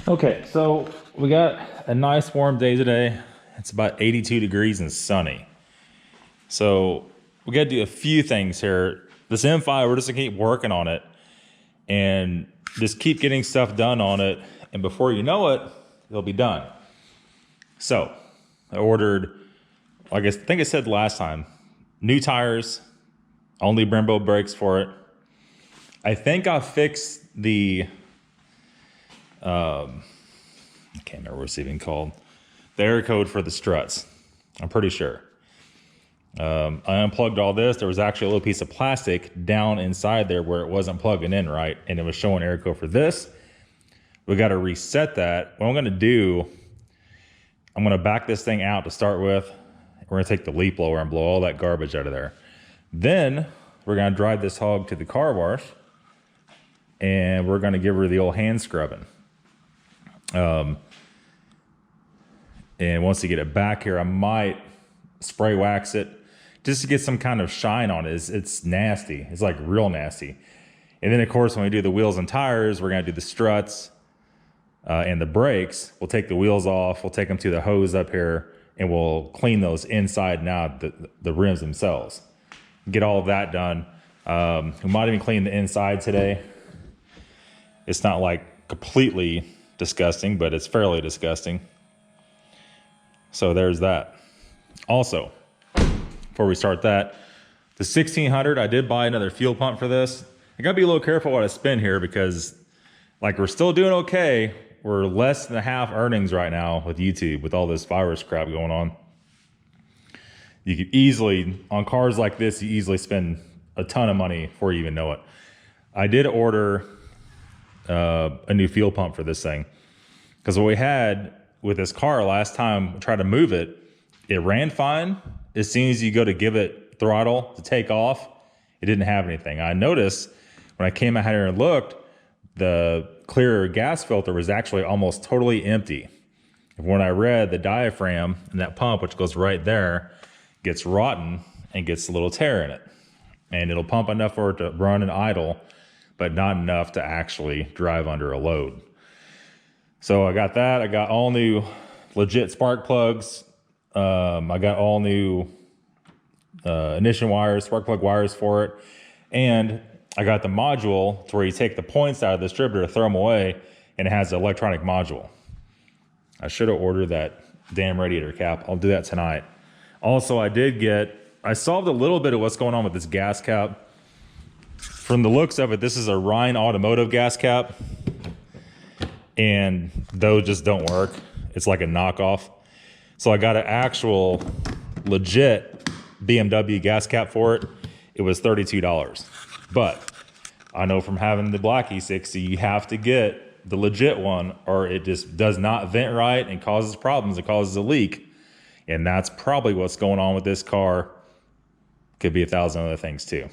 Okay, so we got a nice warm day today. It's about 82 degrees and sunny. So we got to do a few things here. This M5, we're just gonna keep working on it and just keep getting stuff done on it. And before you know it, it'll be done. So I ordered, I think I said last time, new tires, only Brembo brakes for it. I think I'll fix the, I can't remember what it's even called, the air code for the struts. I'm pretty sure. I unplugged all this. There was actually a little piece of plastic down inside there where it wasn't plugging in right, and it was showing air code for this. We got to reset that. What I'm going to do, I'm going to back this thing out to start with. We're going to take the leaf blower and blow all that garbage out of there. Then we're going to drive this hog to the car wash, and we're going to give her the old hand scrubbing. And once you get it back here, I might spray wax it just to get some kind of shine on it. It's nasty. It's like real nasty. And then of course, when we do the wheels and tires, we're going to do the struts and the brakes. We'll take the wheels off. We'll take them to the hose up here, and we'll clean those inside and out, the rims themselves. Get all of that done. We might even clean the inside today. It's not like completely disgusting, but it's fairly disgusting. So there's that. Also, before we start that, the 1600, I did buy another fuel pump for this. I gotta be a little careful what I spend here because like we're still doing okay. We're less than half earnings right now with YouTube with all this virus crap going on. You could easily, on cars like this, you easily spend a ton of money before you even know it. I did order a new fuel pump for this thing because what we had with this car last time we tried to move it, it ran fine. As soon as you go to give it throttle to take off, it didn't have anything. I noticed when I came out here and looked, the clear gas filter was actually almost totally empty. And when I read, the diaphragm in that pump, which goes right there, gets rotten and gets a little tear in it. And it'll pump enough for it to run and idle, but not enough to actually drive under a load. So I got that. I got all new legit spark plugs. I got all new ignition wires, spark plug wires for it. And I got the module to where you take the points out of the distributor, throw them away, and it has an electronic module. I should have ordered that damn radiator cap. I'll do that tonight. Also, I solved a little bit of what's going on with this gas cap. From the looks of it, this is a Rhine Automotive gas cap. And those just don't work. It's like a knockoff. So I got an actual legit BMW gas cap for it. It was $32. But I know from having the black E60, you have to get the legit one or it just does not vent right and causes problems. It causes a leak. And that's probably what's going on with this car. Could be 1,000 other things too.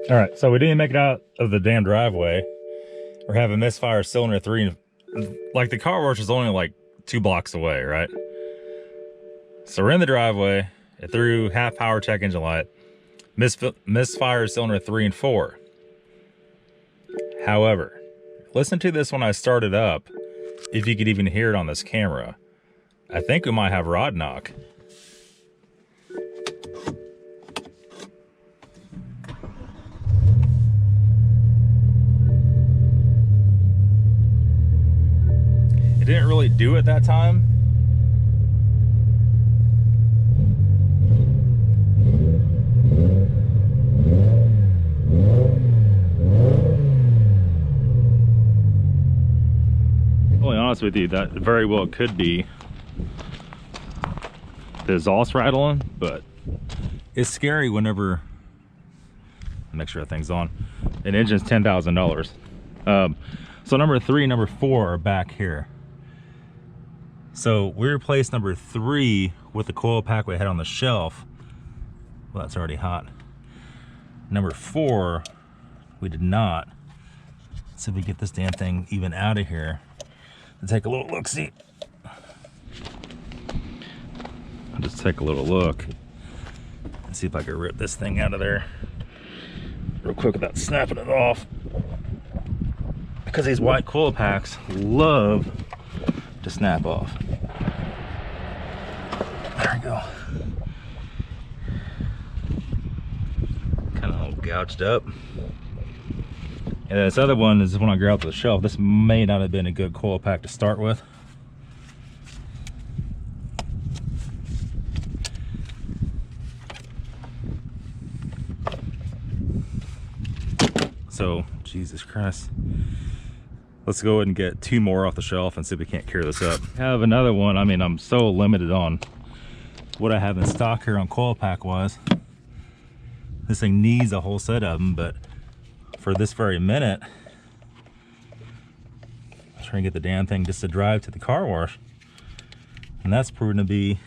All right, so we didn't make it out of the damn driveway. We're having misfire cylinder 3. Like the car wash is only like 2 blocks away, right? So we're in the driveway. It threw half power check engine light. Misfire cylinder 3 and 4. However, listen to this when I start it up. If you could even hear it on this camera. I think we might have Rodknock. It didn't really do it that time. honest with you, that very well could be the exhaust rattling, but it's scary whenever, make sure that thing's on, an engine's $10,000. So number 3 and number 4 are back here. So we replaced number 3 with the coil pack we had on the shelf. Well, that's already hot. Number 4, we did not. Let's see if we get this damn thing even out of here. Let's take a little look-see. I'll just take a little look and see if I can rip this thing out of there real quick without snapping it off. Because these white coil packs love to snap off. There we go. Kind of all gouged up. And this other one is when I grabbed the shelf. This may not have been a good coil pack to start with. So, Jesus Christ. Let's go ahead and get 2 more off the shelf and see if we can't carry this up. I have another one. I mean, I'm so limited on what I have in stock here on coil pack wise. This thing needs a whole set of them, but for this very minute, I'm trying to get the damn thing just to drive to the car wash. And that's proven to be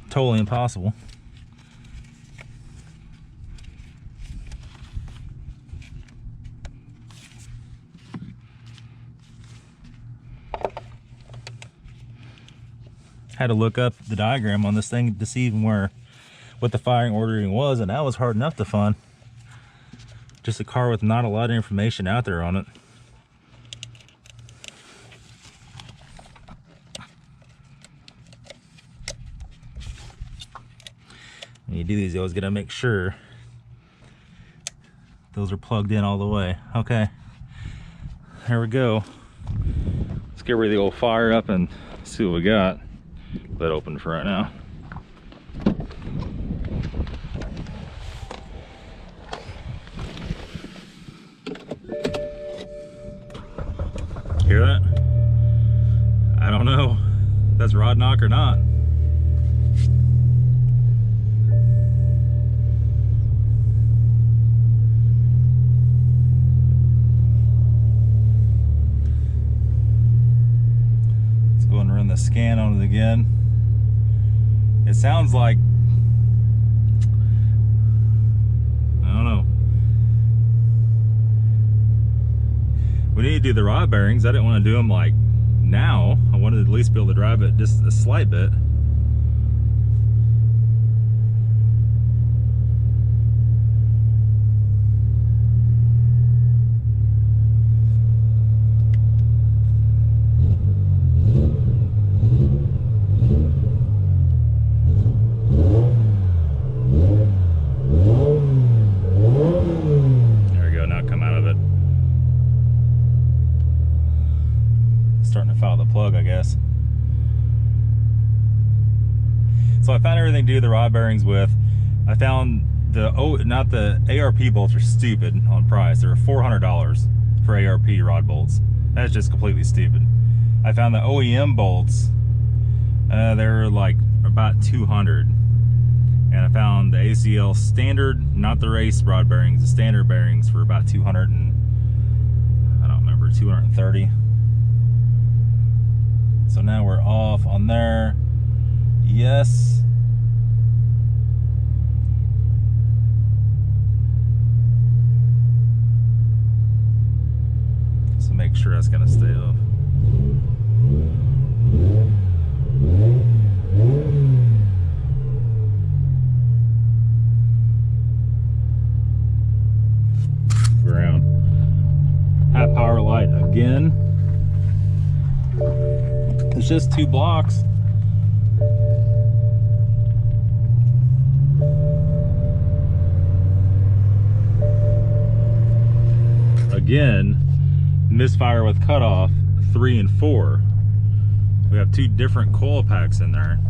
totally impossible. Had to look up the diagram on this thing to see even what the firing ordering was, and that was hard enough to find. Just a car with not a lot of information out there on it. When you do these, you always gotta make sure those are plugged in all the way. Okay, there we go. Let's get rid of the old fire up and see what we got. Lid open for right now. Hear that? I don't know if that's Rodknock or not. Let's go and run the scan on it again. It sounds like, I don't know. We need to do the rod bearings. I didn't want to do them like now. I wanted to at least be able to drive it just a slight bit. I guess. So I found everything to do the rod bearings with. I found the not the ARP bolts are stupid on price. They're $400 for ARP rod bolts. That's just completely stupid. I found the OEM bolts. They're like about 200. And I found the ACL standard, not the race rod bearings, the standard bearings for about 200 and I don't remember, 230. So now we're off on there. Yes. So make sure that's gonna stay off. Ground. High power light again. It's just 2 blocks. Again, misfire with cutoff 3 and 4. We have 2 different coil packs in there.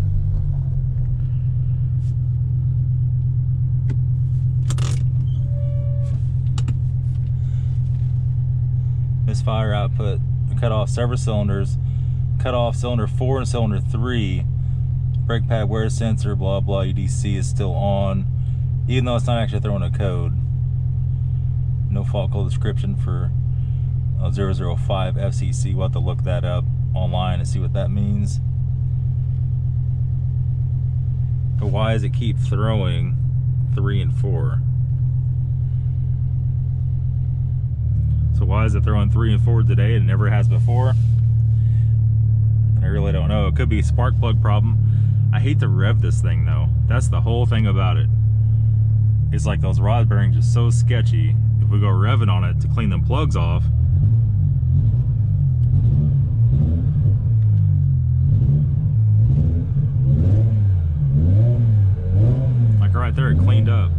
Misfire output cut off several cylinders, cut off cylinder 4 and cylinder 3. Brake pad wear sensor, blah blah, EDC is still on, even though it's not actually throwing a code. No fault code description for 005 FCC. We'll have to look that up online and see what that means. But why does it keep throwing 3 and 4? So why is it throwing 3 and 4 today and it never has before? And I really don't know. It could be a spark plug problem. I hate to rev this thing though. That's the whole thing about it. It's like those rod bearings are so sketchy. If we go revving on it to clean them plugs off, like right there, it cleaned up.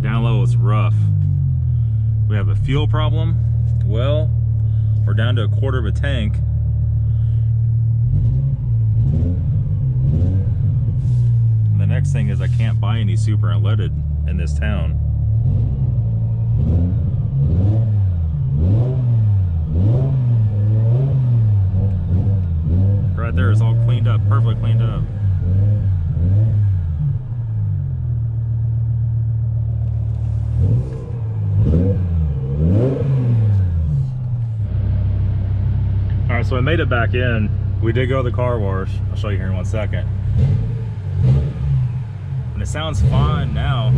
Down low it's rough. We have a fuel problem. Well, we're down to 1/4 of a tank. And the next thing is I can't buy any super unleaded in this town. Right there, it's all cleaned up, perfectly cleaned up. All right, so I made it back in. We did go to the car wash. I'll show you here in 1 second. And it sounds fine now.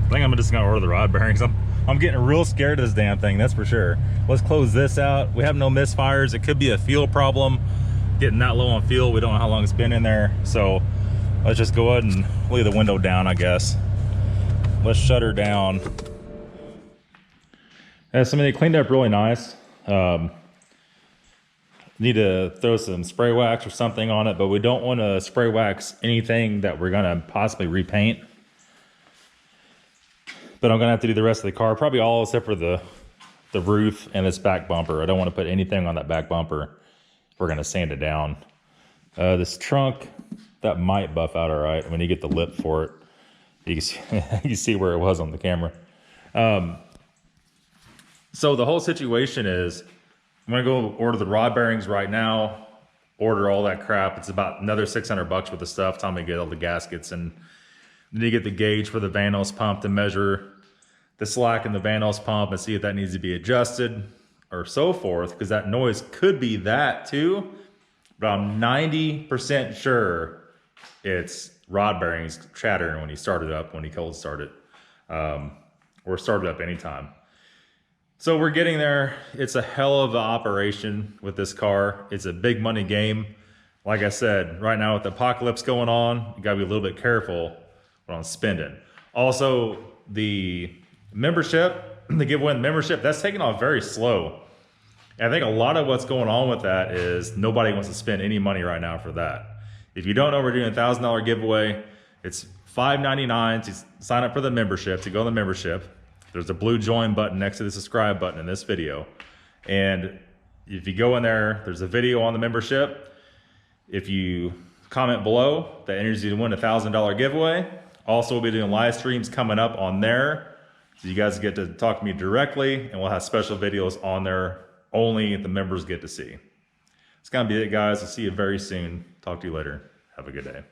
I think I'm just gonna order the rod bearings. I'm getting real scared of this damn thing, that's for sure. Let's close this out. We have no misfires. It could be a fuel problem. Getting that low on fuel, we don't know how long it's been in there. So let's just go ahead and leave the window down, I guess. Let's shut her down. Somebody cleaned up really nice. Need to throw some spray wax or something on it, but we don't want to spray wax anything that we're gonna possibly repaint. But I'm gonna have to do the rest of the car, probably all except for the roof and this back bumper. I don't want to put anything on that back bumper. We're gonna sand it down. This trunk, that might buff out all right when you get the lip for it. You can see, you see where it was on the camera. So the whole situation is, I'm gonna go order the rod bearings right now, order all that crap. It's about another 600 bucks worth of stuff. Time to get all the gaskets, and then you get the gauge for the Van Nose pump to measure the slack in the Van Nose pump and see if that needs to be adjusted or so forth, because that noise could be that too. But I'm 90% sure it's rod bearings chattering when you start it up, when you cold start it, or start it up anytime. So we're getting there. It's a hell of an operation with this car. It's a big money game. Like I said, right now with the apocalypse going on, you gotta be a little bit careful when I'm spending. Also, the membership, the giveaway membership, that's taking off very slow. And I think a lot of what's going on with that is nobody wants to spend any money right now for that. If you don't know, we're doing a $1,000 giveaway. It's $5.99 to sign up for the membership, to go to the membership. There's a blue join button next to the subscribe button in this video. And if you go in there, there's a video on the membership. If you comment below, that enters you to win a $1,000 giveaway. Also, we'll be doing live streams coming up on there. So you guys get to talk to me directly, and we'll have special videos on there only the members get to see. It's gonna be it, guys. I'll see you very soon. Talk to you later. Have a good day.